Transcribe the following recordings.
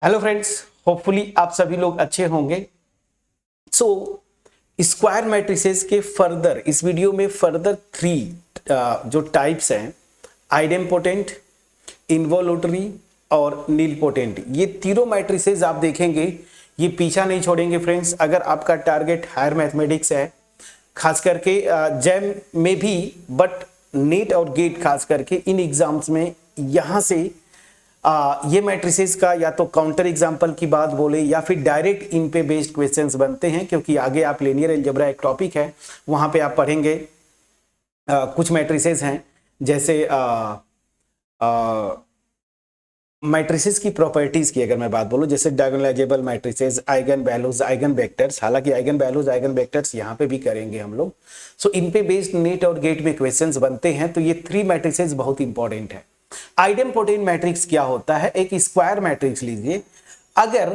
Hello friends, hopefully आप सभी लोग अच्छे होंगे। सो स्क्वायर मैट्रिसेस के फर्दर इस वीडियो में फर्दर थ्री जो टाइप्स हैं, आइडेम्पोटेंट, इन्वोल्यूटरी और नीलपोटेंट, ये तीनों मैट्रिसेस आप देखेंगे, ये पीछा नहीं छोड़ेंगे फ्रेंड्स। अगर आपका टारगेट हायर मैथमेटिक्स है, खास करके जैम में भी, बट नीट और गेट खास करके इन एग्जाम्स में यहाँ से ये मैट्रिसेस का या तो काउंटर एग्जांपल की बात बोले या फिर डायरेक्ट इन पे बेस्ड क्वेश्चंस बनते हैं, क्योंकि आगे आप लीनियर अलजेब्रा एक टॉपिक है, वहां पे आप पढ़ेंगे कुछ मैट्रिसेस हैं जैसे मैट्रिसेस की प्रॉपर्टीज की अगर मैं बात बोलूं, जैसे diagonalisable matrices, eigen values, eigen vectors. हालांकि आइगन वैल्यूज, आइगन वेक्टर्स यहाँ पे भी करेंगे हम लोग। सो इन पे बेस्ड नीट और गेट में क्वेश्चंस बनते हैं, तो ये थ्री मैट्रिसेस बहुत इंपॉर्टेंट है। आइडेम्पोटेंट मैट्रिक्स क्या होता है? एक स्क्वायर मैट्रिक्स लीजिए, अगर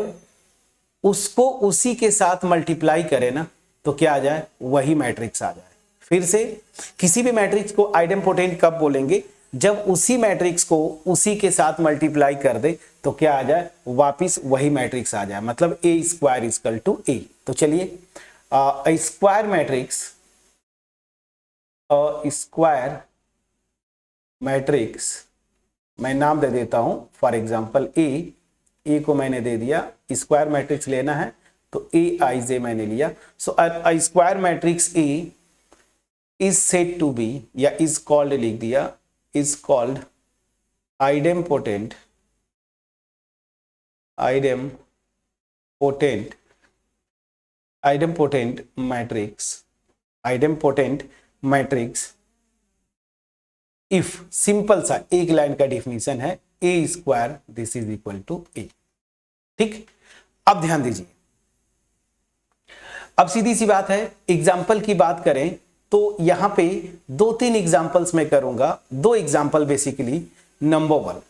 उसको उसी के साथ मल्टीप्लाई करें ना तो क्या आ जाए? वही मैट्रिक्स आ जाए। फिर से, किसी भी मैट्रिक्स को आइडेम्पोटेंट कब बोलेंगे? जब उसी मैट्रिक्स को उसी के साथ मल्टीप्लाई कर दे तो क्या आ जाए? वापिस वही मैट्रिक्स आ जाए, मतलब ए स्क्वायर इक्वल टू ए। तो चलिए स्क्वायर मैट्रिक्स, स्क्वायर मैट्रिक्स मैं नाम दे देता हूं, फॉर एग्जांपल ए को मैंने दे दिया। स्क्वायर मैट्रिक्स लेना है तो ए आई जे मैंने लिया। So square matrix A is said to be, या इज कॉल्ड लिख दिया, is called idempotent matrix if, simple सा एक लाइन का डिफिनीशन है, A square this is equal to A. ठीक, अब ध्यान दीजिए, अब सीधी सी बात है, एग्जाम्पल की बात करें तो यहां पे दो तीन एग्जाम्पल्स मैं करूंगा। दो एग्जाम्पल बेसिकली। नंबर वन,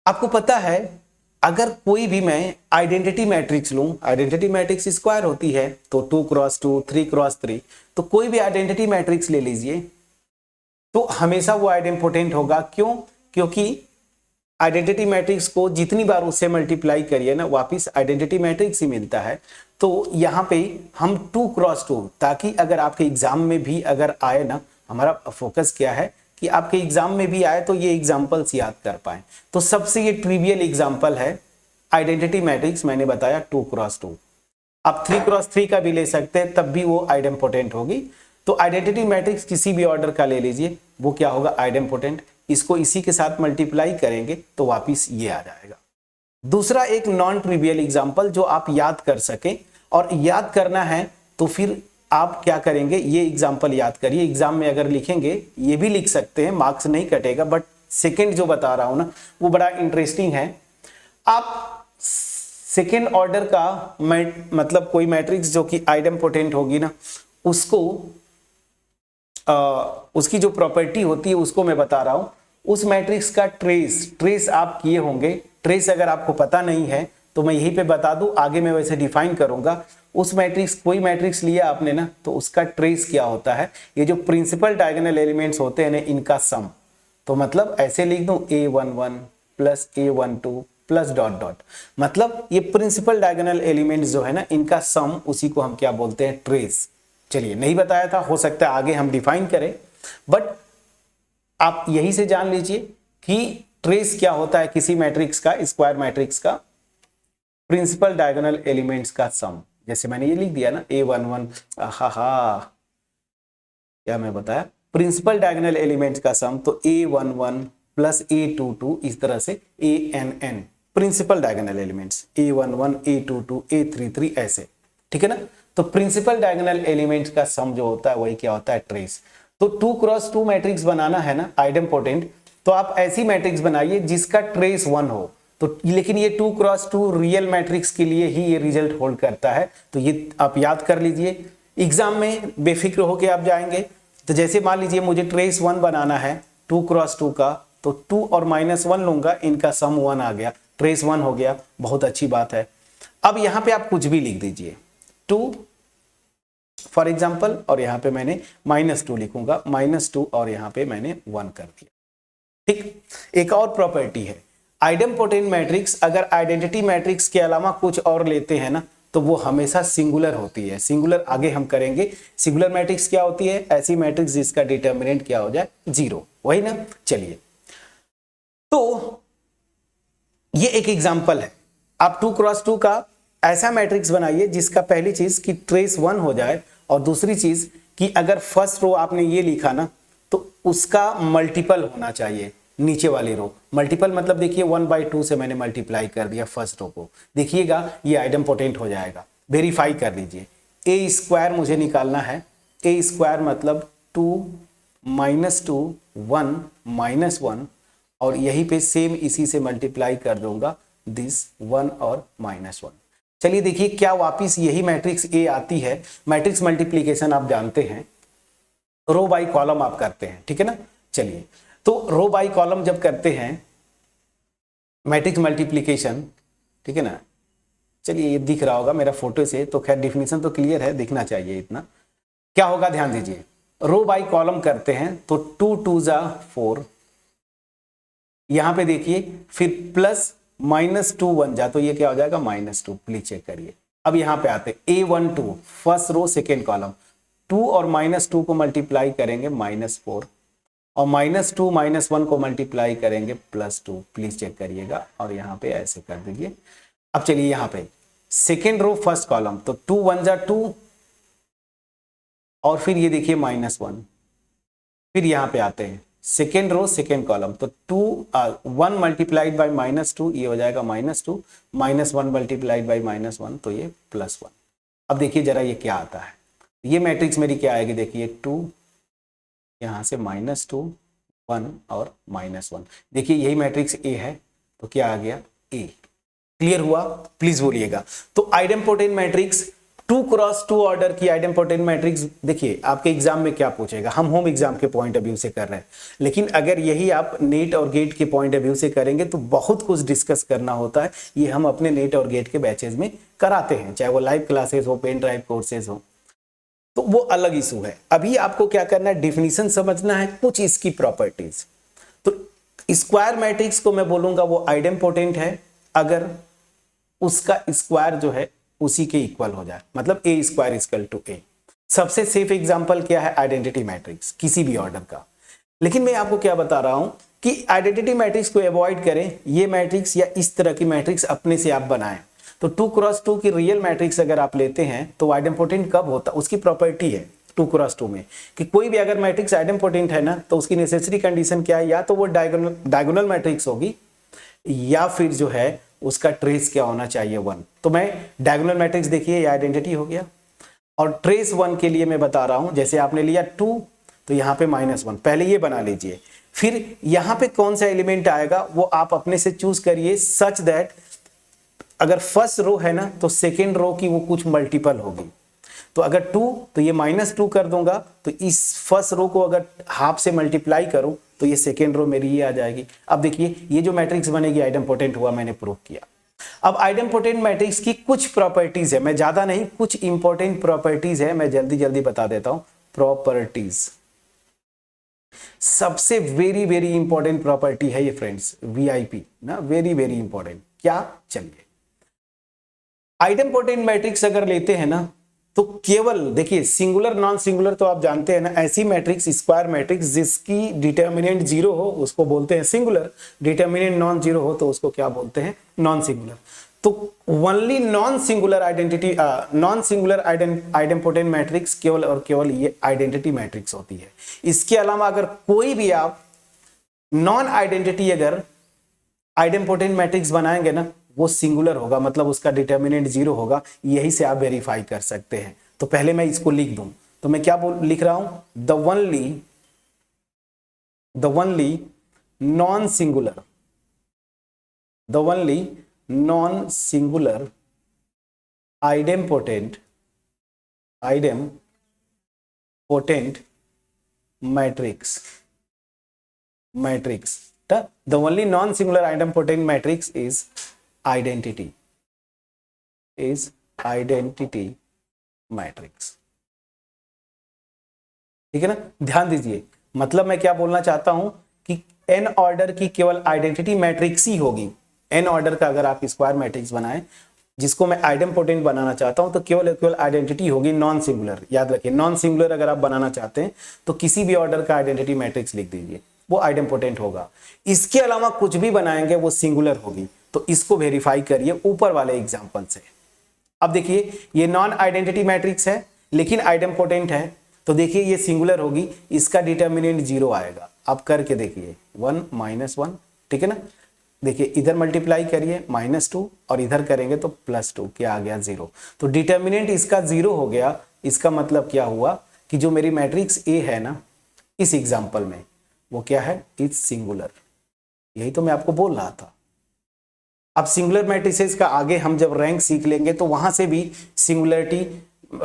आपको पता है अगर कोई भी मैं आइडेंटिटी मैट्रिक्स लूं, आइडेंटिटी मैट्रिक्स स्क्वायर होती है तो 2x2, 3x3, तो कोई भी आइडेंटिटी मैट्रिक्स ले लीजिए तो हमेशा वो आइडेम्पोटेंट होगा। क्यों? क्योंकि आइडेंटिटी मैट्रिक्स को जितनी बार उससे मल्टीप्लाई करिए ना, वापिस आइडेंटिटी मैट्रिक्स ही मिलता है। तो यहाँ पे हम 2x2, ताकि अगर आपके एग्जाम में भी अगर आए ना, हमारा फोकस क्या है कि आपके एग्जाम में भी आए तो ये एग्जाम्पल्स याद कर पाए। तो सबसे ये ट्रिवियल एग्जाम्पल है आइडेंटिटी मैट्रिक्स, मैंने बताया 2x2। आप 3x3 का भी ले सकते हैं, तब भी वो आइडेम्पोटेंट होगी। तो आइडेंटिटी मैट्रिक्स किसी भी ऑर्डर का ले लीजिए, वो क्या होगा? आइडेम्पोटेंट। इसको इसी के साथ मल्टीप्लाई करेंगे तो वापिस ये आ जाएगा। दूसरा एक नॉन ट्रिवियल एग्जांपल जो आप याद कर सके, और याद करना है तो फिर आप क्या करेंगे, ये एग्जांपल याद करिए। एग्जाम में अगर लिखेंगे, ये भी लिख सकते हैं, मार्क्स नहीं कटेगा, बट सेकेंड जो बता रहा हूं ना वो बड़ा इंटरेस्टिंग है। आप सेकेंड ऑर्डर का मतलब कोई मैट्रिक्स जो कि आइडेम्पोटेंट होगी ना, उसको उसकी जो प्रॉपर्टी होती है उसको मैं बता रहा हूं। उस मैट्रिक्स का ट्रेस आप किए होंगे। ट्रेस अगर आपको पता नहीं है तो मैं यहीं पे बता दूं, आगे मैं वैसे डिफाइन करूंगा। उस मैट्रिक्स, कोई मैट्रिक्स लिया आपने ना, तो उसका ट्रेस क्या होता है? ये जो प्रिंसिपल डायगोनल एलिमेंट्स होते हैं ना, इनका सम। तो मतलब ऐसे लिख दूं a11 plus a12 plus dot dot, मतलब ये प्रिंसिपल डायगोनल एलिमेंट्स जो है ना, इनका सम, उसी को हम क्या बोलते हैं? ट्रेस। चलिए, नहीं बताया था, हो सकता है आगे हम डिफाइन करें, बट आप यही से जान लीजिए कि ट्रेस क्या होता है किसी मैट्रिक्स का, स्क्वायर मैट्रिक्स का प्रिंसिपल डायगोनल एलिमेंट्स का सम। जैसे मैंने ये लिख दिया ना, a11, क्या मैं बताया? प्रिंसिपल डायगोनल एलिमेंट्स का सम, तो a11 प्लस a22, इस तरह से ann principal diagonal elements, a11, a22, a33, ऐसे। ठीक है ना? तो प्रिंसिपल डायगोनल एलिमेंट्स का सम जो होता है वही क्या होता है? ट्रेस। तो 2x2 मैट्रिक्स बनाना है ना आइडेम्पोटेंट, तो आप ऐसी मैट्रिक्स बनाइए जिसका ट्रेस 1 हो। तो लेकिन ये 2x2 रियल मैट्रिक्स के लिए ही ये रिजल्ट होल्ड करता है, तो ये आप याद कर लीजिए। एग्जाम में बेफिक्र होके आप जाएंगे, तो जैसे मान लीजिए मुझे ट्रेस 1 बनाना है 2x2 का, तो 2 और -1 लूंगा, इनका सम 1 आ गया, ट्रेस 1 हो गया, बहुत अच्छी बात है। अब यहां पे आप कुछ भी लिख दीजिए, 2 फॉर एग्जाम्पल, और यहां पे मैंने -2 लिखूंगा, -2, और यहां पे मैंने 1 कर दिया। ठीक, एक और प्रॉपर्टी है, आइडेम्पोटेंट मैट्रिक्स अगर आइडेंटिटी मैट्रिक्स के अलावा कुछ और लेते हैं ना तो वो हमेशा सिंगुलर होती है। सिंगुलर आगे हम करेंगे। सिंगुलर मैट्रिक्स क्या होती है? ऐसी मैट्रिक्स जिसका डिटर्मिनेंट क्या हो जाए? 0, वही ना। चलिए, तो ये एक एग्जांपल है। आप 2 क्रॉस 2 का ऐसा मैट्रिक्स बनाइए जिसका पहली चीज कि ट्रेस 1 हो जाए, और दूसरी चीज कि अगर फर्स्ट रो आपने ये लिखा ना तो उसका मल्टीपल होना चाहिए नीचे वाली रो। मल्टीपल मतलब देखिए 1/2 से मैंने मल्टीप्लाई कर दिया फर्स्ट रो को, देखिएगा ये आइडेम्पोटेंट हो जाएगा। वेरीफाई कर लीजिए। ए स्क्वायर मुझे निकालना है। ए स्क्वायर मतलब 2 - 2 1 - 1, और यहीं पे सेम इसी से मल्टीप्लाई कर दूंगा दिस 1 और -1। चलिए देखिए क्या वापिस यही मैट्रिक्स ए आती है। मैट्रिक्स मल्टीप्लीकेशन आप जानते हैं, रो बाई कॉलम आप करते हैं, ठीक है ना। चलिए, तो रो बाई कॉलम जब करते हैं मैट्रिक्स मल्टीप्लीकेशन, ठीक है ना। चलिए ये दिख रहा होगा मेरा फोटो से, तो खैर डिफिनीशन तो क्लियर है, दिखना चाहिए इतना। क्या होगा ध्यान दीजिए, रो बाई कॉलम करते हैं तो 2 2 जा 4, यहां पे देखिए, फिर प्लस -2 1 जा तो ये क्या हो जाएगा? -2। प्लीज चेक करिए। अब यहां पे आते A12 first row second column, 2 और -2 को मल्टीप्लाई करेंगे -4, और -2 -1 को मल्टीप्लाई करेंगे +2। प्लीज चेक करिएगा, और यहां पे ऐसे कर दीजिए। अब चलिए यहां पे सेकेंड रो फर्स्ट कॉलम, तो 2 1 जा 2, और फिर ये देखिए -1। फिर यहां पे आते हैं सेकेंड रो सेकेंड कॉलम, तो 1 मल्टीप्लाइड बाई -2 ये हो जाएगा -2, -1 मल्टीप्लाइड बाई -1 तो ये +1। अब देखिए जरा ये क्या आता है। ये मैट्रिक्स मेरी क्या आएगी? देखिए 2, यहां से -2 1 और -1। देखिए यही मैट्रिक्स ए है, तो क्या आ गया? ए। क्लियर हुआ? प्लीज बोलिएगा। तो आइडेम्पोटेंट मैट्रिक्स 2 क्रॉस 2 ऑर्डर की आइडेम्पोटेंट मैट्रिक्स, देखिए आपके एग्जाम में क्या पूछेगा, हम होम एग्जाम के पॉइंट ऑफ व्यू से कर रहे हैं, लेकिन अगर यही आप नेट और गेट के पॉइंट ऑफ व्यू से करेंगे तो बहुत कुछ डिस्कस करना होता है। ये हम अपने नेट और गेट के बैचेज में कराते हैं, चाहे वो लाइव क्लासेस हो, पेन ड्राइव कोर्सेज हो, तो वो अलग इशू है। अभी आपको क्या करना है? डिफिनीशन समझना है, कुछ इसकी प्रॉपर्टीज। तो स्क्वायर मैट्रिक्स को मैं बोलूंगा वो आइडेम्पोटेंट है अगर उसका स्क्वायर जो है उसी के इक्वल हो जाए, मतलब ए स्क्वायर इक्वल टू ए। सबसे सेफ एग्जांपल क्या है? आइडेंटिटी मैट्रिक्स किसी भी ऑर्डर का। लेकिन मैं आपको क्या बता रहा हूं कि आइडेंटिटी मैट्रिक्स को अवॉइड करें, ये मैट्रिक्स या इस तरह की मैट्रिक्स अपने से आप बनाएं। तो 2 क्रॉस 2 की रियल मैट्रिक्स अगर आप लेते हैं तो आइडेम्पोटेंट कब होता है? उसकी प्रॉपर्टी है 2 क्रॉस 2 में कि कोई भी अगर मैट्रिक्स आइडेम्पोटेंट है ना तो उसकी नेसेसरी कंडीशन क्या है? या तो वो डायगोनल मैट्रिक्स होगी, या फिर जो है उसका ट्रेस क्या होना चाहिए? 1। तो मैं डायगोनल मैट्रिक्स देखिए ये आइडेंटिटी हो गया, और ट्रेस 1 के लिए मैं बता रहा हूं, जैसे आपने लिया 2 तो यहां पे -1, पहले ये बना लीजिए। फिर यहां पे कौन सा एलिमेंट आएगा वो आप अपने से चूज करिए, सच दैट अगर फर्स्ट रो है ना तो सेकेंड रो की वो कुछ मल्टीपल होगी। तो अगर 2 तो ये -2 कर दूंगा, तो इस फर्स्ट रो को अगर हाफ से मल्टीप्लाई करूं तो ये सेकेंड रो मेरी ये आ जाएगी। अब देखिए ये जो मैट्रिक्स बनेगी आइडेम्पोटेंट हुआ, मैंने प्रूव किया। अब आइडेम्पोटेंट मैट्रिक्स की कुछ प्रॉपर्टीज है, मैं ज्यादा नहीं, कुछ इंपॉर्टेंट प्रॉपर्टीज है, मैं जल्दी जल्दी बता देता हूं। प्रॉपर्टीज सबसे वेरी वेरी इंपॉर्टेंट प्रॉपर्टी है ये फ्रेंड्स, वीआईपी ना, वेरी वेरी इंपॉर्टेंट। क्या? चलिए आइडेम्पोटेंट मैट्रिक्स अगर लेते हैं ना तो केवल देखिए सिंगुलर नॉन सिंगुलर तो आप जानते हैं ना, ऐसी मैट्रिक्स स्क्वायर मैट्रिक्स जिसकी डिटर्मिनेंट 0 हो उसको बोलते हैं सिंगुलर, डिटर्मिनेंट नॉन 0 हो तो उसको क्या बोलते हैं? Non singular. तो only non singular identity, non singular idempotent matrix केवल और केवल ये आइडेंटिटी मैट्रिक्स होती है। इसके अलावा अगर कोई भी आप नॉन आइडेंटिटी अगर आइडेम्पोटेंट मैट्रिक्स बनाएंगे ना वो सिंगुलर होगा, मतलब उसका डिटर्मिनेंट 0 होगा। यही से आप वेरीफाई कर सकते हैं। तो पहले मैं इसको लिख दूं, तो मैं क्या लिख रहा हूं? The only non singular idempotent matrix the only non-singular idempotent matrix is identity matrix। ठीक है ना, ध्यान दीजिए। मतलब मैं क्या बोलना चाहता हूं कि n ऑर्डर की केवल आइडेंटिटी मैट्रिक्स ही होगी, n ऑर्डर का अगर आप स्क्वायर मैट्रिक्स बनाएं जिसको मैं आइडेम्पोटेंट बनाना चाहता हूं तो केवल आइडेंटिटी होगी नॉन सिंगुलर। याद रखिए नॉन सिंगुलर अगर आप बनाना चाहते हैं तो किसी भी ऑर्डर का आइडेंटिटी मैट्रिक्स लिख दीजिए, वो आइडेम्पोटेंट होगा। इसके अलावा कुछ भी बनाएंगे वो सिंगुलर होगी। तो इसको वेरीफाई करिए ऊपर वाले एग्जाम्पल से। अब देखिए ये नॉन आइडेंटिटी मैट्रिक्स है लेकिन आइडेम्पोटेंट है, तो देखिए ये सिंगुलर होगी, इसका डिटर्मिनेंट 0 आएगा। आप करके देखिए 1 -1, ठीक है ना। देखिए इधर मल्टीप्लाई करिए -2 और इधर करेंगे तो +2, क्या आ गया 0। तो डिटर्मिनेंट इसका 0 हो गया। इसका मतलब क्या हुआ कि जो मेरी मैट्रिक्स ए है ना इस एग्जाम्पल में वो क्या है, इज सिंगुलर। यही तो मैं आपको बोल रहा था। अब सिंगुलर मैट्रिसेस का आगे हम जब रैंक सीख लेंगे तो वहां से भी सिंगुलरिटी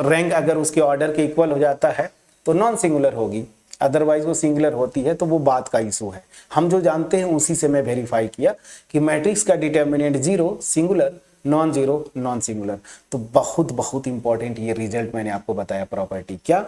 रैंक अगर उसके ऑर्डर के इक्वल हो जाता है तो नॉन सिंगुलर होगी, अदरवाइज वो सिंगुलर होती है, तो वो बात का इशू है। हम जो जानते हैं उसी से मैं वेरीफाई किया कि मैट्रिक्स का determinant 0 singular, non 0 non singular. तो बहुत बहुत इंपॉर्टेंट ये रिजल्ट मैंने आपको बताया प्रॉपर्टी, क्या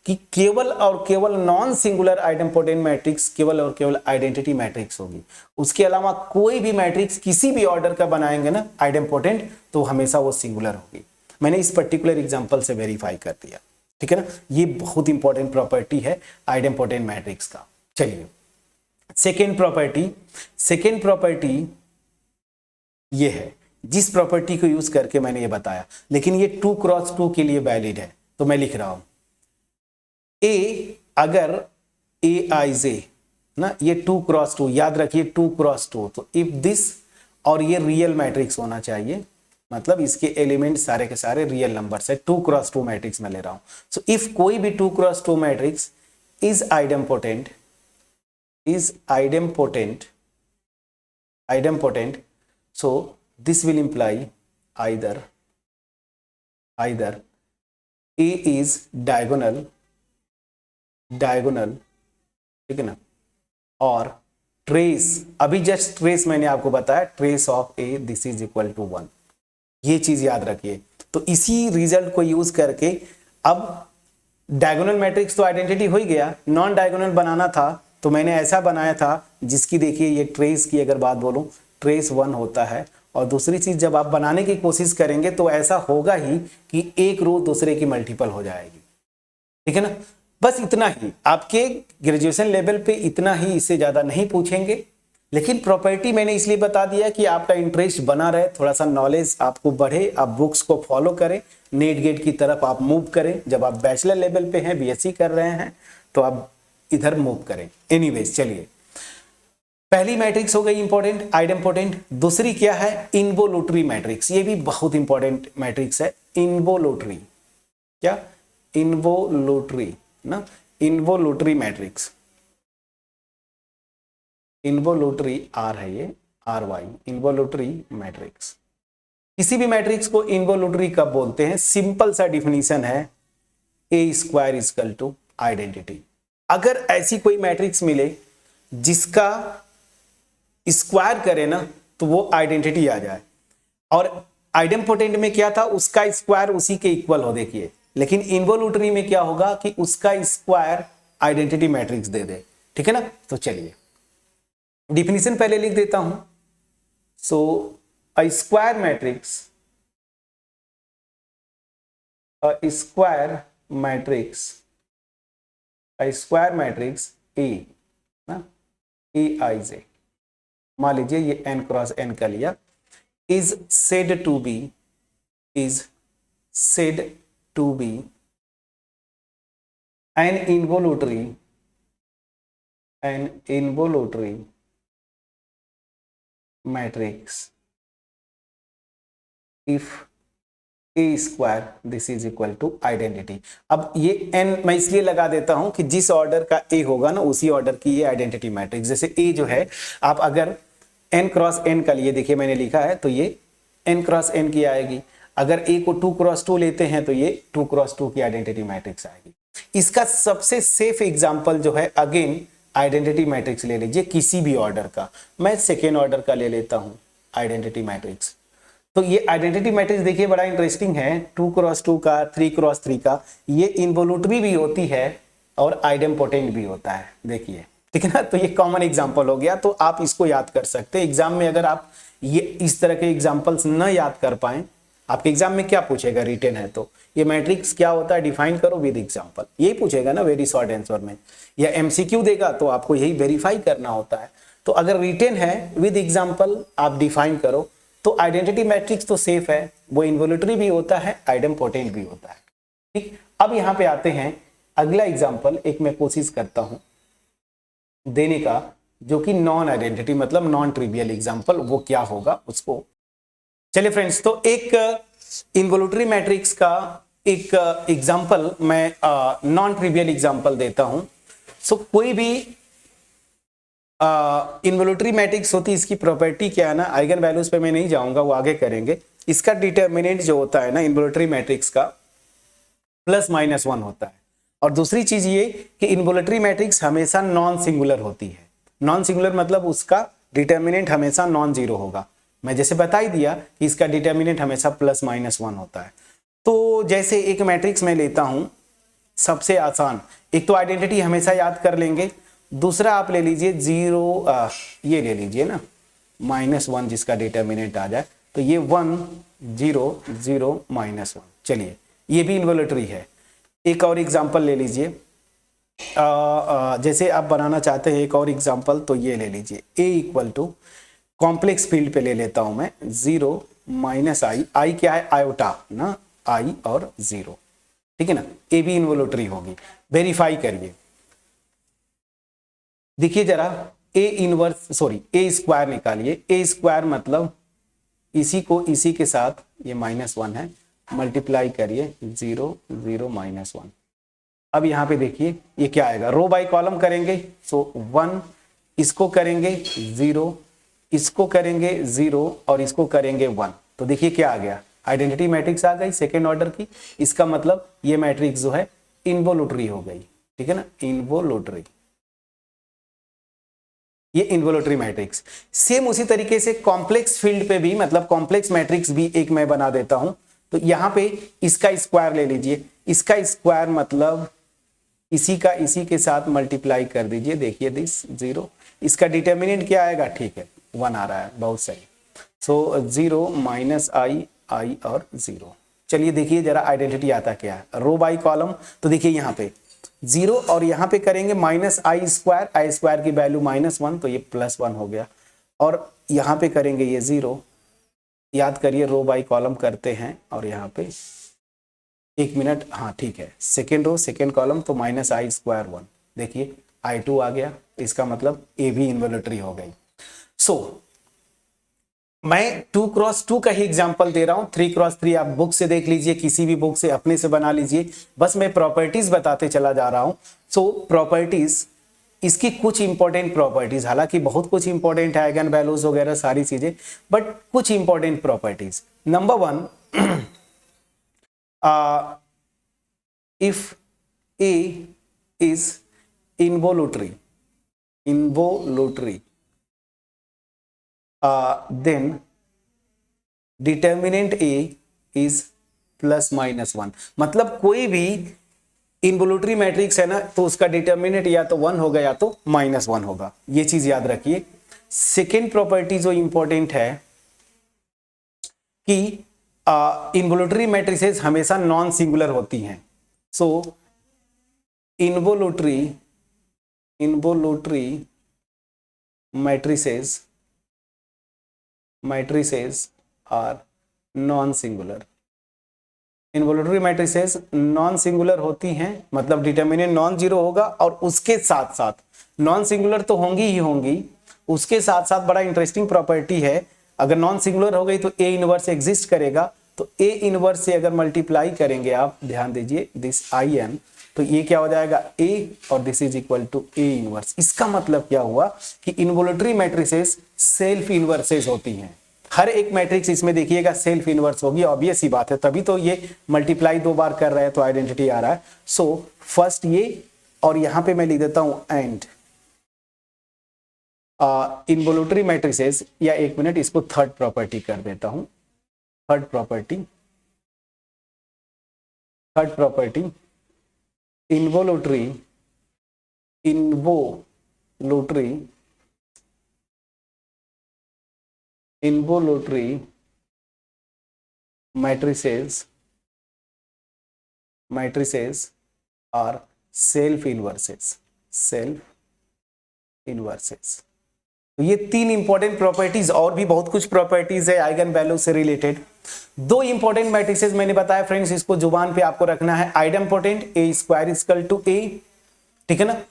कि केवल और केवल नॉन सिंगुलर आइडेम्पोटेंट मैट्रिक्स केवल और केवल आइडेंटिटी मैट्रिक्स होगी। उसके अलावा कोई भी मैट्रिक्स किसी भी ऑर्डर का बनाएंगे ना आइडेम्पोटेंट तो हमेशा वो सिंगुलर होगी। मैंने इस पर्टिकुलर एग्जाम्पल से वेरीफाई कर दिया, ठीक है ना। ये बहुत इंपॉर्टेंट प्रॉपर्टी है आइडेम्पोटेंट मैट्रिक्स का। चलिए सेकेंड प्रॉपर्टी ये है जिस प्रॉपर्टी को यूज करके मैंने ये बताया, लेकिन ये 2 क्रॉस 2 के लिए वैलिड है। तो मैं लिख रहा हूं ए अगर ए आई जे ना, ये 2 क्रॉस 2, याद रखिए 2 क्रॉस 2। तो इफ दिस, और ये रियल मैट्रिक्स होना चाहिए, मतलब इसके एलिमेंट सारे के सारे रियल नंबर्स है। 2 क्रॉस 2 मैट्रिक्स में ले रहा हूं। सो इफ कोई भी 2 cross 2 matrix is idempotent so this will imply either A is diagonal, ठीक है ना, और ट्रेस, अभी जस्ट ट्रेस मैंने आपको बताया, trace of A this is equal to 1। ये चीज याद रखिए। तो इसी रिजल्ट को यूज करके अब डायगोनल मैट्रिक्स तो आइडेंटिटी हो ही गया, नॉन डायगोनल बनाना था तो मैंने ऐसा बनाया था जिसकी देखिए ये ट्रेस की अगर बात बोलूं ट्रेस 1 होता है। और दूसरी चीज जब आप बनाने की कोशिश करेंगे तो ऐसा होगा ही कि एक रो दूसरे की मल्टीपल हो जाएगी, ठीक है ना। बस इतना ही, आपके ग्रेजुएशन लेवल पे इतना ही, इससे ज्यादा नहीं पूछेंगे। लेकिन प्रॉपर्टी मैंने इसलिए बता दिया कि आपका इंटरेस्ट बना रहे, थोड़ा सा नॉलेज आपको बढ़े, आप बुक्स को फॉलो करें, नेट गेट की तरफ आप मूव करें। जब आप बैचलर लेवल पे हैं, बीएससी कर रहे हैं, तो आप इधर मूव करें। एनीवेज चलिए, पहली मैट्रिक्स हो गई इंपॉर्टेंट आइडेम्पोटेंट। दूसरी क्या है, इन्वोल्यूटरी मैट्रिक्स। ये भी बहुत इंपॉर्टेंट मैट्रिक्स है। इन्वोल्यूटरी, क्या इन्वोल्यूटरी ना, इन्वोल्यूटरी मैट्रिक्स, इन्वोल्यूटरी आर है ये, RY, इन्वोल्यूटरी मैट्रिक्स। किसी भी मैट्रिक्स को इन्वोल्यूटरी कब बोलते हैं, सिंपल सा डिफिनीशन है, A square equal to identity. अगर ऐसी कोई मैट्रिक्स मिले जिसका स्क्वायर करे ना तो वो आइडेंटिटी आ जाए, और आइडेम्पोटेंट में क्या था, उसका स्क्वायर उसी के इक्वल हो। देखिए, लेकिन इन्वोल्यूटरी में क्या होगा कि उसका स्क्वायर आइडेंटिटी मैट्रिक्स दे दे, ठीक है ना। तो चलिए डिफिनीशन पहले लिख देता हूं। सो अ स्क्वायर मैट्रिक्स, ए ना, AIJ, मान लीजिए ये n क्रॉस n का लिया, is said to be an involutory matrix if A square this is equal to identity. अब ये n मैं इसलिए लगा देता हूं कि जिस ऑर्डर का A होगा ना उसी ऑर्डर की ये आइडेंटिटी मैट्रिक्स। जैसे A जो है, आप अगर n क्रॉस n का लिए, देखिए मैंने लिखा है, तो ये n क्रॉस n की आएगी। अगर A को 2 क्रॉस 2 लेते हैं तो ये 2 क्रॉस 2 की आइडेंटिटी मैट्रिक्स आएगी। इसका सबसे सेफ एग्जाम्पल जो है, अगेन आइडेंटिटी मैट्रिक्स ले लीजिए किसी भी ऑर्डर का। मैं सेकेंड ऑर्डर का ले लेता हूं आइडेंटिटी मैट्रिक्स। तो ये आइडेंटिटी मैट्रिक्स देखिए बड़ा इंटरेस्टिंग है, 2 क्रॉस 2 का, 3 क्रॉस 3 का। ये इन्वोल्यूटरी भी होती है और आइडेम्पोटेंट भी होता है, देखिए, ठीक है ना। तो ये कॉमन एग्जांपल हो गया, तो आप इसको याद कर सकते हैं। एग्जाम में अगर आप ये इस तरह के एग्जाम्पल्स न याद कर पाए, आपके एग्जाम में क्या पूछेगा रिटेन है तो ये मैट्रिक्स क्या होता है डिफाइन करो विद एग्जाम्पल, यही पूछेगा ना वेरी शॉर्ट आंसर में, या एमसीक्यू देगा तो आपको यही वेरीफाई करना होता है। तो अगर रिटेन है विद एग्जाम्पल आप डिफाइन करो तो आइडेंटिटी मैट्रिक्स तो सेफ है, वो इन्वोल्यूटरी भी होता है, आइडेम्पोटेंट भी होता है। ठीक, अब यहां पे आते हैं अगला एग्जाम्पल, एक मैं कोशिश करता हूं देने का जो कि नॉन आइडेंटिटी मतलब नॉन ट्रिवियल एग्जाम्पल, वो क्या होगा उसको। चलिए फ्रेंड्स, तो एक इन्वोल्यूटरी मैट्रिक्स का एक एग्जाम्पल मैं नॉन ट्रिवियल एग्जाम्पल देता हूं। सो कोई भी इन्वोल्यूटरी मैट्रिक्स होती है, इसकी प्रॉपर्टी क्या है ना, आइगन वैल्यूज पे मैं नहीं जाऊंगा, वो आगे करेंगे। इसका डिटर्मिनेंट जो होता है ना इन्वोल्यूटरी मैट्रिक्स का +-1 होता है। और दूसरी चीज ये कि इन्वोल्यूटरी मैट्रिक्स हमेशा नॉन सिंगुलर होती है। नॉन सिंगुलर मतलब उसका डिटर्मिनेंट हमेशा नॉन जीरो होगा। मैं जैसे बता ही दिया कि इसका डिटर्मिनेंट हमेशा +-1 होता है। तो जैसे एक मैट्रिक्स मैं लेता हूं, सबसे आसान, एक तो आइडेंटिटी हमेशा याद कर लेंगे, दूसरा आप ले लीजिए 0, ये ले लीजिए ना -1 जिसका डिटर्मिनेंट आ जाए, तो ये 1 0 0 -1। चलिए ये भी इन्वोल्यूटरी है। एक और एग्जांपल ले लीजिए, जैसे आप बनाना चाहते हैं एक और एग्जांपल, तो ये ले लीजिए A = कॉम्प्लेक्स फील्ड पे ले लेता हूं मैं 0 -i, i क्या है आयोटा ना, i और 0, ठीक है ना, ए भी इन्वोल्यूटरी होगी। वेरीफाई करिए, देखिए जरा A² निकालिए। A² मतलब इसी को इसी के साथ, ये -1 है, मल्टीप्लाई करिए 0 0 -1। अब यहां पे देखिए ये क्या आएगा, रो बाय कॉलम करेंगे, सो 1, इसको करेंगे 0, इसको करेंगे 0 और इसको करेंगे 1, तो देखिए क्या आ गया, आइडेंटिटी मैट्रिक्स आ गई सेकेंड ऑर्डर की। इसका मतलब ये मैट्रिक्स जो है इन्वोल्यूटरी हो गई, ठीक है ना, इन्वोल्यूटरी, ये इन्वोल्यूटरी मैट्रिक्स। सेम उसी तरीके से कॉम्प्लेक्स फील्ड पे भी, मतलब कॉम्प्लेक्स मैट्रिक्स भी एक मैं बना देता हूं। तो यहां पे इसका स्क्वायर ले लीजिए, इसका स्क्वायर मतलब इसी का इसी के साथ मल्टीप्लाई कर दीजिए, देखिए दिस 0, इसका डिटर्मिनेंट क्या आएगा, ठीक है 1 आ रहा है, बहुत सही। सो 0 -i, i और 0। चलिए देखिए जरा आइडेंटिटी आता क्या है, रो बाय कॉलम, तो देखिए यहाँ पे 0 और यहाँ पे करेंगे -i² की वैल्यू -1, तो ये +1 हो गया, और यहाँ पे करेंगे ये 0, याद करिए रो बाय कॉलम करते हैं, और यहाँ पे 1 मिनट, हाँ ठीक है, सेकेंड रो सेकेंड कॉलम, तो -i² 1, देखिए i2 आ गया, इसका मतलब ए भी इन्वोल्यूटरी हो गई। सो मैं 2x2 का ही एग्जांपल दे रहा हूं, 3x3 आप बुक से देख लीजिए, किसी भी बुक से अपने से बना लीजिए, बस मैं प्रॉपर्टीज बताते चला जा रहा हूं। सो प्रॉपर्टीज, इसकी कुछ इंपॉर्टेंट प्रॉपर्टीज, हालांकि बहुत कुछ इंपॉर्टेंट है, आइगन वैल्यूज वगैरह सारी चीजें, बट कुछ important properties. Number 1, if A is involuntary, then determinant A is +-1। मतलब कोई भी इन्वोल्यूटरी मैट्रिक्स है ना, तो उसका डिटर्मिनेंट या तो 1 होगा या तो -1 होगा, ये चीज याद रखिए। सेकेंड प्रॉपर्टी जो इंपॉर्टेंट है कि इन्वोल्यूटरी मैट्रिसेस हमेशा नॉन सिंगुलर होती हैं। So involutory matrices are non-singular। Involutory matrices non singular होती हैं, मतलब डिटर्मिनेंट नॉन जीरो होगा, और उसके साथ साथ नॉन सिंगुलर तो होंगी ही होंगी, उसके साथ साथ बड़ा इंटरेस्टिंग प्रॉपर्टी है, अगर नॉन सिंगुलर हो गई तो ए इनवर्स एग्जिस्ट करेगा, तो ए इनवर्स से अगर मल्टीप्लाई करेंगे आप, ध्यान दीजिए दिस IN, तो ये क्या हो जाएगा A, और this is equal to A inverse. इसका मतलब क्या हुआ कि इन्वोल्यूटरी मैट्रिसेस सेल्फ इनवर्सेस होती हैं, हर एक मैट्रिक्स इसमें देखिएगा सेल्फ इनवर्स होगी, ऑब्वियस ही बात है, तभी तो ये मल्टीप्लाई 2 बार कर रहा है तो आइडेंटिटी आ रहा है। सो फर्स्ट ये, और यहां पे मैं लिख देता हूं एंड इन्वोल्यूटरी मैट्रिसेस, या 1 मिनट इसको थर्ड प्रॉपर्टी कर देता हूं, third property involutory involutory matrices are self inverses तो ये तीन इंपॉर्टेंट प्रॉपर्टीज, और भी बहुत कुछ प्रॉपर्टीज है आइगन वैल्यू से रिलेटेड। दो इंपॉर्टेंट मैट्रिसेस मैंने बताया फ्रेंड्स, इसको जुबान पे आपको रखना है। Idempotent A square equal to A, ठीक है ना,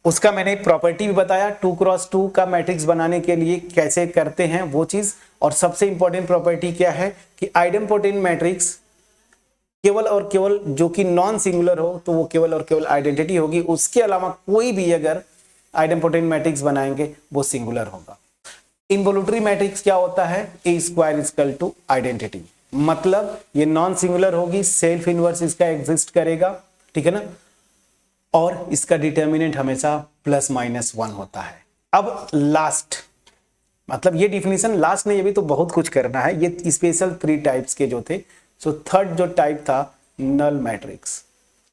उसका मैंने प्रॉपर्टी भी बताया। 2x2 का मैट्रिक्स बनाने के लिए कैसे करते हैं वो चीज। और सबसे इंपॉर्टेंट प्रॉपर्टी क्या है कि आइडेम्पोटेंट मैट्रिक्स केवल और केवल जो कि नॉन सिंगुलर हो तो वो केवल और केवल आइडेंटिटी होगी, उसके अलावा कोई भी अगर आइडेम्पोटेंट मैट्रिक्स बनाएंगे वो सिंगुलर होगा। इनवोल्यूटरी मैट्रिक्स क्या होता है, A square equal to identity, मतलब ये नॉन सिंगुलर होगी, सेल्फ इनवर्स इसका एग्जिस्ट करेगा, ठीक है ना, और इसका डिटर्मिनेंट हमेशा ±1 होता है। अब लास्ट, मतलब ये डिफिनीशन लास्ट नहीं, अभी तो बहुत कुछ करना है। ये स्पेशल 3 टाइप्स के जो थे। सो थर्ड जो टाइप था नल मैट्रिक्स।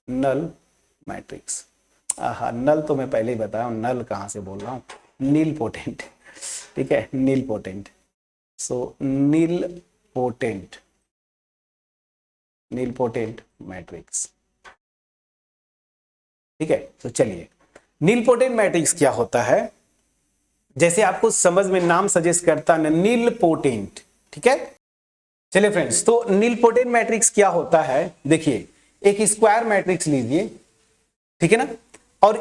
नल तो मैं पहले ही बताया, नल कहां से बोल रहा हूं, नील पोटेंट, ठीक है, नील पोटेंट। सो नील पोटेंट मैट्रिक्स, ठीक है। तो चलिए, नील पोटेंट मैट्रिक्स क्या होता है, जैसे आपको समझ में नाम सजेस्ट करता है नील पोटेंट, ठीक है। चलिए फ्रेंड्स, तो नील पोटेंट मैट्रिक्स क्या होता है, देखिए एक स्क्वायर मैट्रिक्स लीजिए, ठीक है ना, और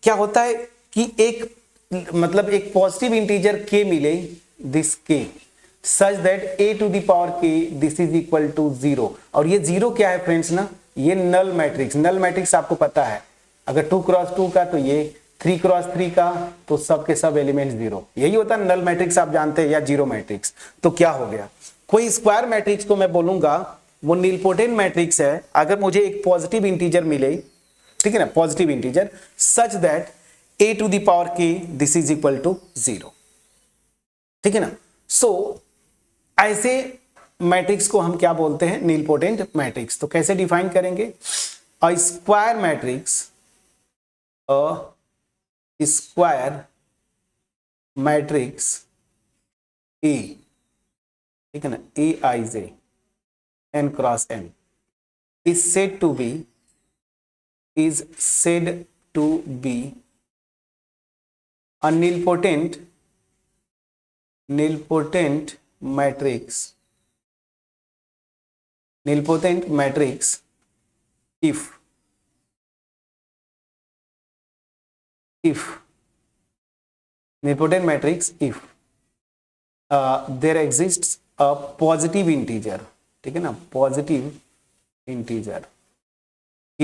क्या होता है कि एक पॉजिटिव इंटीजर k मिले, this k such that a to the power k this is equal to 0। और ये 0 क्या है फ्रेंड्स ना, ये नल मैट्रिक्स आपको पता है। अगर 2x2 का तो ये 3x3 का, तो सब के सब एलिमेंट 0, यही होता है नल मैट्रिक्स, आप जानते हैं, या जीरो मैट्रिक्स। तो क्या हो गया, कोई स्क्वायर मैट्रिक्स को मैं बोलूंगा वो नीलपोटेंट मैट्रिक्स है अगर मुझे एक पॉजिटिव इंटीजर मिले, ठीक है ना, positive integer such that a to the power k this is equal to 0, ठीक है ना। सो ऐसे मैट्रिक्स को हम क्या बोलते हैं, नीलपोटेंट मैट्रिक्स। तो कैसे डिफाइन करेंगे, अ स्क्वायर मैट्रिक्स A, ठीक है ना, Aij n cross n is said to be a nilpotent matrix if there exists a positive integer, ठीक है ना, positive integer k।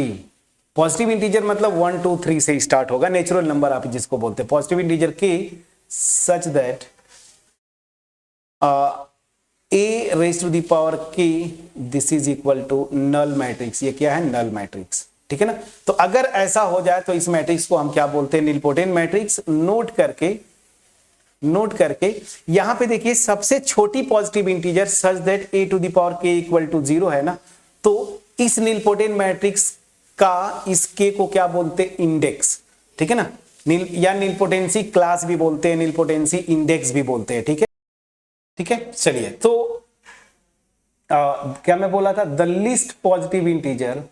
Positive integer मतलब 1 2 3 से स्टार्ट होगा, नेचुरल नंबर आप जिसको बोलते हैं, positive integer k such that a raise to the power k this is equal to null matrix. ये क्या है, नल मैट्रिक्स, ठीक है ना। तो अगर ऐसा हो जाए तो इस मैट्रिक्स को हम क्या बोलते हैं, नीलपोटेंट मैट्रिक्स। नोट करके यहां पे देखिए सबसे छोटी positive integer such that a to the power k equal to 0 है ना, तो इस नीलपोटेंट मैट्रिक्स का इस k को क्या बोलते हैं, इंडेक्स, ठीक है ना, या नीलपोटेंसी क्लास भी बोलते हैं, नीलपोटेंसी इंडेक्स भी बोलते हैं, ठीक है। चलिए, तो क्या मैं बोला था, the least positive integer,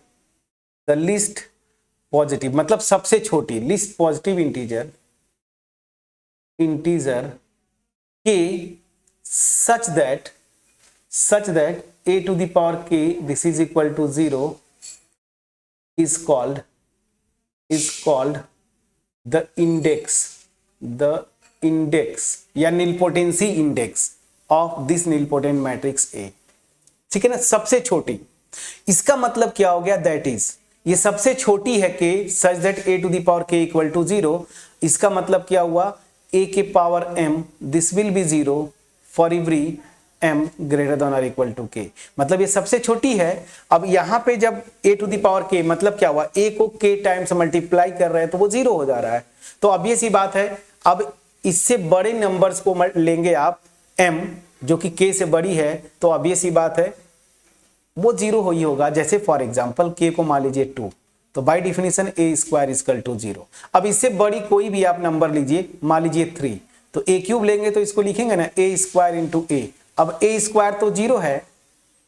the least positive मतलब सबसे छोटी, least positive integer k such that a to the power k this is equal to 0 is called the index या nilpotency index of this nilpotent matrix A, ठीक है ना, सबसे छोटी। इसका मतलब क्या हो गया, दैट इज ये सबसे छोटी है k such that a to the power k equal to 0। इसका मतलब क्या हुआ, a के power m this will be 0 for every m greater than और इक्वल टू k, मतलब ये सबसे छोटी है। अब यहां पे जब a to the power k मतलब क्या हुआ, a को k टाइम्स मल्टीप्लाई कर रहे हैं तो वो 0 हो जा रहा है। तो अब ये सी बात है, अब इससे बड़े नंबर्स को लेंगे आप m जो कि k से बड़ी है, तो अब ये सी बात है वो 0 ही होगा। जैसे फॉर एग्जांपल k को मान लीजिए 2, तो by definition a square equal to 0। अब इससे बड़ी कोई भी आप नंबर लीजिए, मान लीजिए 3, तो ए क्यूब लेंगे तो इसको लिखेंगे ना ए स्क्वायर इंटू ए। अब ए स्क्वायर तो 0 है,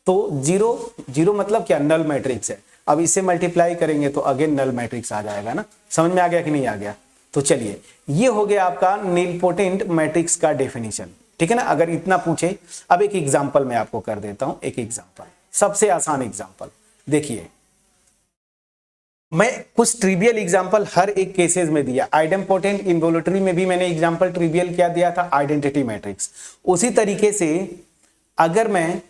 तो 0 0 मतलब क्या, नल मैट्रिक्स है। अब इसे मल्टीप्लाई करेंगे तो अगेन नल मैट्रिक्स आ जाएगा ना। समझ में आ गया कि नहीं आ गया? तो चलिए, ये हो गया आपका नीलपोटेंट मैट्रिक्स का डेफिनेशन, ठीक है ना। अगर इतना पूछे, अब एक एग्जांपल मैं आपको कर देता हूं, एक एग्जांपल, सबसे आसान एग्जांपल। देखिए, मैं कुछ ट्रिवियल एग्जांपल हर एक केसेस में दिया। आइडेम्पोटेंट इन्वोल्यूटरी में भी मैंने एग्जांपल ट्रिवियल क्या दिया था, आइडेंटिटी मैट्रिक्स। उसी तरीके से अगर मैं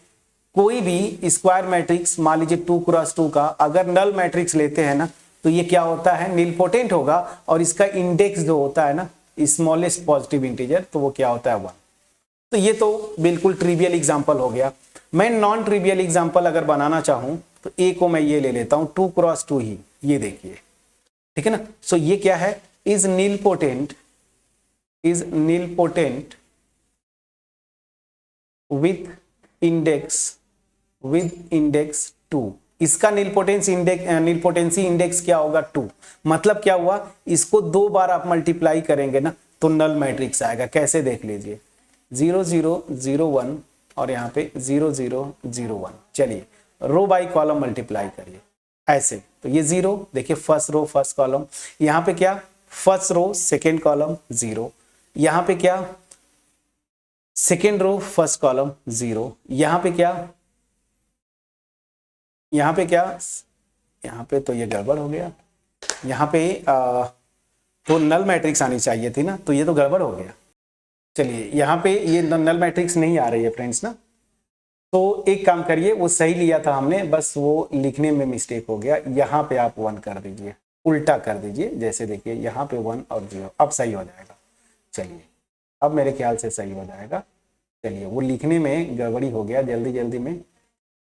कोई भी स्क्वायर मैट्रिक्स, मान लीजिए 2 क्रॉस 2 का अगर नल मैट्रिक्स लेते हैं ना, तो ये क्या होता है, नीलपोटेंट होगा, और इसका इंडेक्स जो होता है ना, स्मॉलेस्ट पॉजिटिव इंटीजर, तो वो क्या होता है, 1। तो ये तो बिल्कुल ट्रिवियल एग्जांपल हो गया। मैं नॉन ट्रिवियल एग्जांपल अगर बनाना चाहूं तो ए को मैं ये ले लेता हूं, 2 क्रॉस 2 ही, ये देखिए, ठीक है ना। सो ये क्या है, इज नीलपोटेंट विथ इंडेक्स 2। इसका नीलपोटेंसी इंडेक्स क्या होगा, 2। मतलब क्या हुआ, इसको 2 बार आप मल्टीप्लाई करेंगे ना तो नल मैट्रिक्स आएगा। कैसे, देख लीजिए, 0 0 0 1 और यहाँ पे 0 0 0 1। चलिए, रो बाई कॉलम मल्टीप्लाई करिए ऐसे, तो ये 0, देखिए फर्स्ट रो फर्स्ट कॉलम, यहाँ पे क्या, फर्स्ट रो सेकेंड कॉलम 0, यहाँ पे क्या, सेकेंड रो फर्स्ट कॉलम 0, यहाँ पे क्या, यहाँ पे तो ये गड़बड़ हो गया, यहाँ पे तो नल मैट्रिक्स आनी चाहिए थी ना, तो ये तो गड़बड़ हो गया। चलिए, यहाँ पे ये नल मैट्रिक्स नहीं आ रही है फ्रेंड्स ना, तो एक काम करिए, वो सही लिया था हमने, बस वो लिखने में मिस्टेक हो गया। यहाँ पे आप 1 कर दीजिए, उल्टा कर दीजिए, जैसे देखिए यहाँ पे 1 और 0, अब सही हो जाएगा। चलिए, अब मेरे ख्याल से सही हो जाएगा। चलिए, वो लिखने में गड़बड़ी हो गया, जल्दी में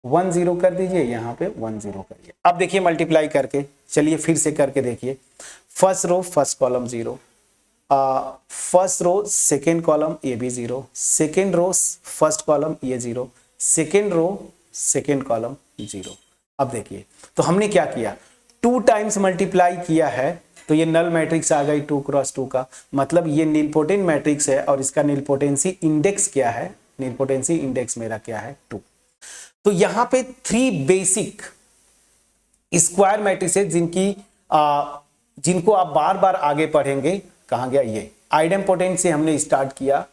1 0 कर दीजिए, यहाँ पे 1 0 करिए। अब देखिए मल्टीप्लाई करके, चलिए फिर से करके देखिए, first row first column 0, first row second column ये भी 0, सेकेंड रो फर्स्ट कॉलम ये 0, सेकेंड रो सेकेंड कॉलम 0। अब देखिए, तो हमने क्या किया, 2 टाइम्स मल्टीप्लाई किया है, तो ये नल मैट्रिक्स आ गई 2 क्रॉस 2 का। मतलब ये नीलपोटेंट मैट्रिक्स है और इसका नीलपोटेंसी इंडेक्स क्या है, नीलपोटेंसी इंडेक्स मेरा क्या है, 2। तो यहां पे 3 बेसिक स्क्वायर मैट्रिसेस जिनको आप बार बार आगे पढ़ेंगे। कहां गया, ये आइडेम्पोटेंट से हमने स्टार्ट किया,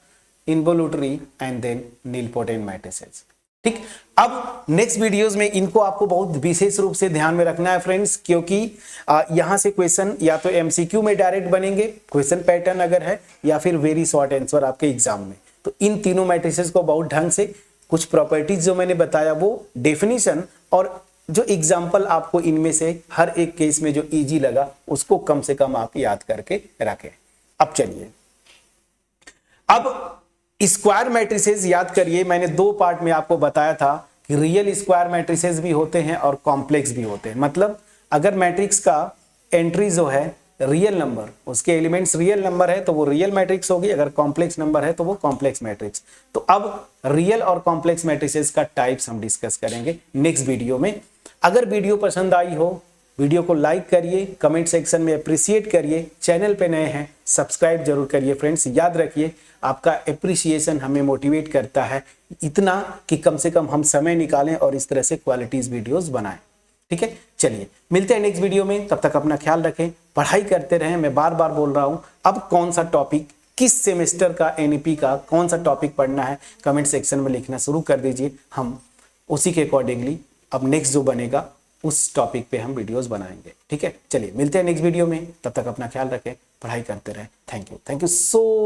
involutory and then nilpotent matrices. ठीक, अब नेक्स्ट वीडियोस में इनको आपको बहुत विशेष रूप से ध्यान में रखना है फ्रेंड्स, क्योंकि यहां से क्वेश्चन या तो एमसीक्यू में डायरेक्ट बनेंगे, क्वेश्चन पैटर्न अगर है, या फिर वेरी शॉर्ट आंसर आपके एग्जाम में। तो इन तीनों मैट्रिसेस को बहुत ढंग से, कुछ प्रॉपर्टीज जो मैंने बताया वो डेफिनेशन, और जो एग्जाम्पल आपको इनमें से हर एक केस में जो इजी लगा उसको कम से कम आप याद करके रखें। अब चलिए, अब स्क्वायर मैट्रिसेस याद करिए। मैंने 2 पार्ट में आपको बताया था कि रियल स्क्वायर मैट्रिसेस भी होते हैं और कॉम्प्लेक्स भी होते हैं। मतलब अगर मैट्रिक्स का एंट्री जो है रियल नंबर, उसके एलिमेंट्स रियल नंबर है तो वो रियल मैट्रिक्स होगी, अगर कॉम्प्लेक्स नंबर है तो वो कॉम्प्लेक्स मैट्रिक्स। तो अब रियल और कॉम्प्लेक्स मैट्रिसेस का टाइप्स हम डिस्कस करेंगे नेक्स्ट वीडियो में। अगर वीडियो पसंद आई हो, वीडियो को लाइक करिए, कमेंट सेक्शन में अप्रिशिएट करिए, चैनल पे नए हैं सब्सक्राइब जरूर करिए फ्रेंड्स। याद रखिए, आपका अप्रिसिएशन हमें मोटिवेट करता है इतना कि कम से कम हम समय निकालें और इस तरह से क्वालिटीज वीडियोस बनाएं। ठीक है, चलिए मिलते हैं नेक्स्ट वीडियो में, तब तक अपना ख्याल रखें, पढ़ाई करते रहें। मैं बार बार बोल रहा हूं, अब कौन सा टॉपिक, किस सेमेस्टर का एनईपी का कौन सा टॉपिक पढ़ना है, कमेंट सेक्शन में लिखना शुरू कर दीजिए। हम उसी के अकॉर्डिंगली अब नेक्स्ट जो बनेगा उस टॉपिक पे हम वीडियोस बनाएंगे। ठीक है, चलिए मिलते हैं नेक्स्ट वीडियो में, तब तक अपना ख्याल रखें, पढ़ाई करते रहें। Thank you so